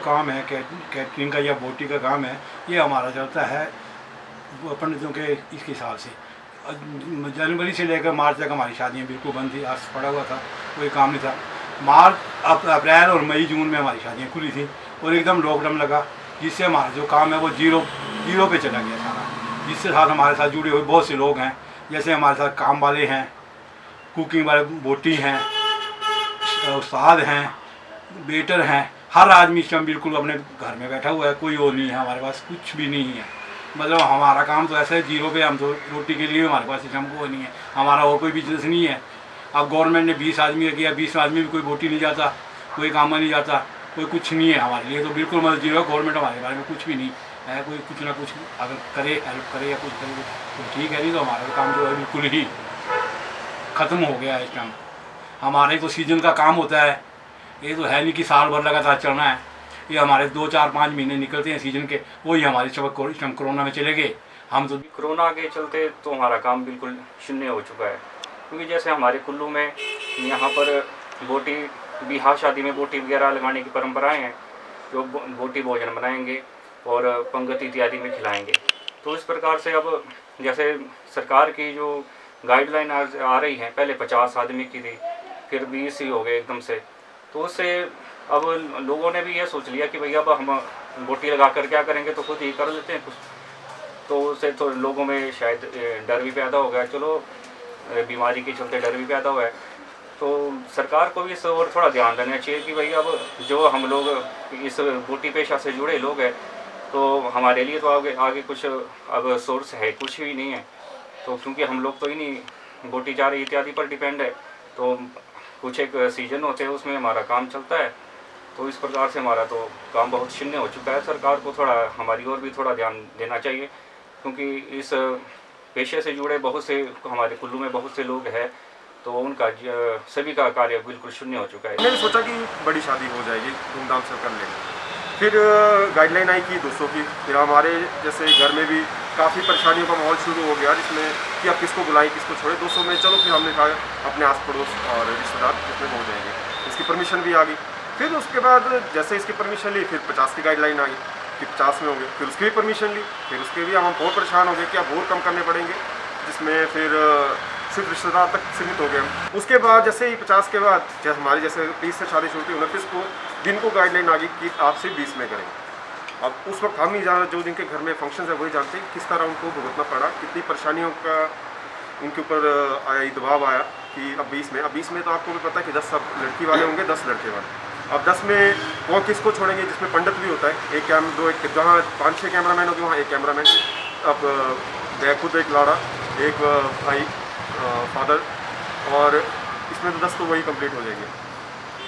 काम है कैटरिंग का या बोटी का काम है, ये हमारा चलता है पंडितों के इसके हिसाब से। जनवरी से लेकर मार्च तक हमारी शादियाँ बिल्कुल बंद थी, आज पड़ा हुआ था, कोई काम नहीं था। मार्च अप्रैल और मई जून में हमारी शादियाँ खुली थी और एकदम लॉकडाउन लगा, जिससे हमारा जो काम है वो जीरो पे चला गया सारा। जिसके साथ हमारे साथ जुड़े हुए बहुत से लोग हैं, जैसे हमारे साथ काम वाले हैं, कुकिंग वाले बोटी हैं, उस्ताद हैं, वेटर हैं, हर आदमी इस टाइम बिल्कुल अपने घर में बैठा हुआ है, कोई और नहीं है, हमारे पास कुछ भी नहीं है। मतलब हमारा काम तो ऐसा है जीरो पे, हम तो रोटी के लिए हमारे पास सिस्टम को नहीं है, हमारा और कोई बिजनेस नहीं है। अब गवर्नमेंट ने 20 आदमी किया, 20 आदमी भी कोई बोटी नहीं जाता, कोई काम नहीं जाता, कोई कुछ नहीं है हमारे लिए, तो बिल्कुल मतलब जीरो। गवर्नमेंट हमारे बारे में कुछ भी नहीं है, कोई कुछ ना कुछ अगर करे, हेल्प करे या कुछ करे तो ठीक है, नहीं तो हमारा काम जो है बिल्कुल ही ख़त्म हो गया है इस टाइम। हमारे तो सीजन का काम होता है, ये तो है नहीं कि साल भर लगातार चलना है। ये हमारे 2-4-5 महीने निकलते हैं सीजन के, वही हमारे सबक इस टाइम कोरोना में चले गए। हम तो कोरोना के चलते तो हमारा काम बिल्कुल शून्य हो चुका है, क्योंकि जैसे हमारे कुल्लू में यहाँ पर बोटी बिहार शादी में बोटी वगैरह लगाने की परंपराएं हैं, जो बोटी भोजन बनाएंगे और पंगत इत्यादि में खिलाएंगे। तो इस प्रकार से अब जैसे सरकार की जो गाइडलाइन आ रही है, पहले 50 आदमी की थी, फिर 20 ही हो गए एकदम से। तो उससे अब लोगों ने भी ये सोच लिया कि भैया अब हम बोटी लगा कर क्या करेंगे, तो खुद ही कर लेते हैं कुछ। तो उससे तो लोगों में शायद डर भी पैदा हो गया, चलो बीमारी के चलते डर भी पैदा हुआ है। तो सरकार को भी इस ओर थोड़ा ध्यान देना चाहिए कि भाई अब जो हम लोग इस बोटी पेशा से जुड़े लोग हैं, तो हमारे लिए तो आगे कुछ अब सोर्स है कुछ भी नहीं है। तो क्योंकि हम लोग तो ही नहीं बोटी चारे इत्यादि पर डिपेंड है, तो कुछ एक सीजन होते हैं उसमें हमारा काम चलता है। तो इस प्रकार से हमारा तो काम बहुत शून्य हो चुका है। सरकार को थोड़ा हमारी ओर भी थोड़ा ध्यान देना चाहिए, क्योंकि इस पेशे से जुड़े बहुत से हमारे कुल्लू में बहुत से लोग हैं, तो उनका सभी का कार्य बिल्कुल शून्य हो चुका है। मैंने सोचा कि बड़ी शादी हो जाएगी, धूमधाम से कर लेंगे। फिर गाइडलाइन आई कि 200 की। फिर हमारे जैसे घर में भी काफ़ी परेशानियों का माहौल शुरू हो गया, जिसमें कि अब किसको बुलाएं किसको छोड़े। 200 में चलो, फिर हमने कहा अपने आस पड़ोस और रिश्तेदार जितने हो जाएंगे। इसकी परमिशन भी आ गई। फिर उसके बाद जैसे इसकी परमिशन ली, फिर 50 की गाइडलाइन आ गई कि 50 में होंगे। फिर उसकी भी परमिशन ली, फिर उसके भी हम बहुत परेशान हो गए कि अब और कम करने पड़ेंगे, जिसमें फिर सिर्फ रिश्तेदार तक सीमित हो गए हम। उसके बाद जैसे ही 50 के बाद हमारी जैसे 30 से शादी शुरू की, 29 को दिन को गाइडलाइन आ गई कि आप सिर्फ 20 में करेंगे। अब उस वक्त हम नहीं जाना, जो जिनके घर में फंक्शन है वही जानते हैं किस तरह उनको भुगतना पड़ा, कितनी परेशानियों का उनके ऊपर आया, दबाव आया कि अब 20 में। अब 20 में तो आपको भी पता है कि 10 सब लड़की वाले होंगे, 10 लड़के वाले। अब 10 में कौन किसको छोड़ेंगे, जिसमें पंडित भी होता है, एक जहाँ 5-6 कैमरामैन होंगे वहाँ एक कैमरामैन। अब मैं खुद एक लाड़ा, एक भाई, फादर, और इसमें तो 10 तो वही कंप्लीट हो जाएंगे।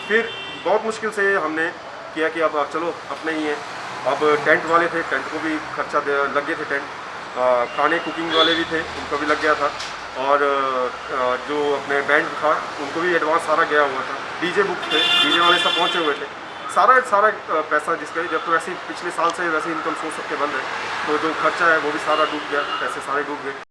फिर बहुत मुश्किल से हमने किया कि अब चलो अपने ही हैं। अब टेंट वाले थे, टेंट को भी खर्चा लग गए थे, टेंट खाने कुकिंग वाले भी थे, उनको भी लग गया था। और जो अपने बैंड था उनको भी एडवांस सारा गया हुआ था। डीजे बुक थे, डीजे वाले सब पहुँचे हुए थे। सारा पैसा जिसका, जब तो वैसे ही पिछले साल से वैसे इनकम सोर्स सबके बंद है, तो जो खर्चा है वो भी सारा डूब गया, पैसे सारे डूब गए।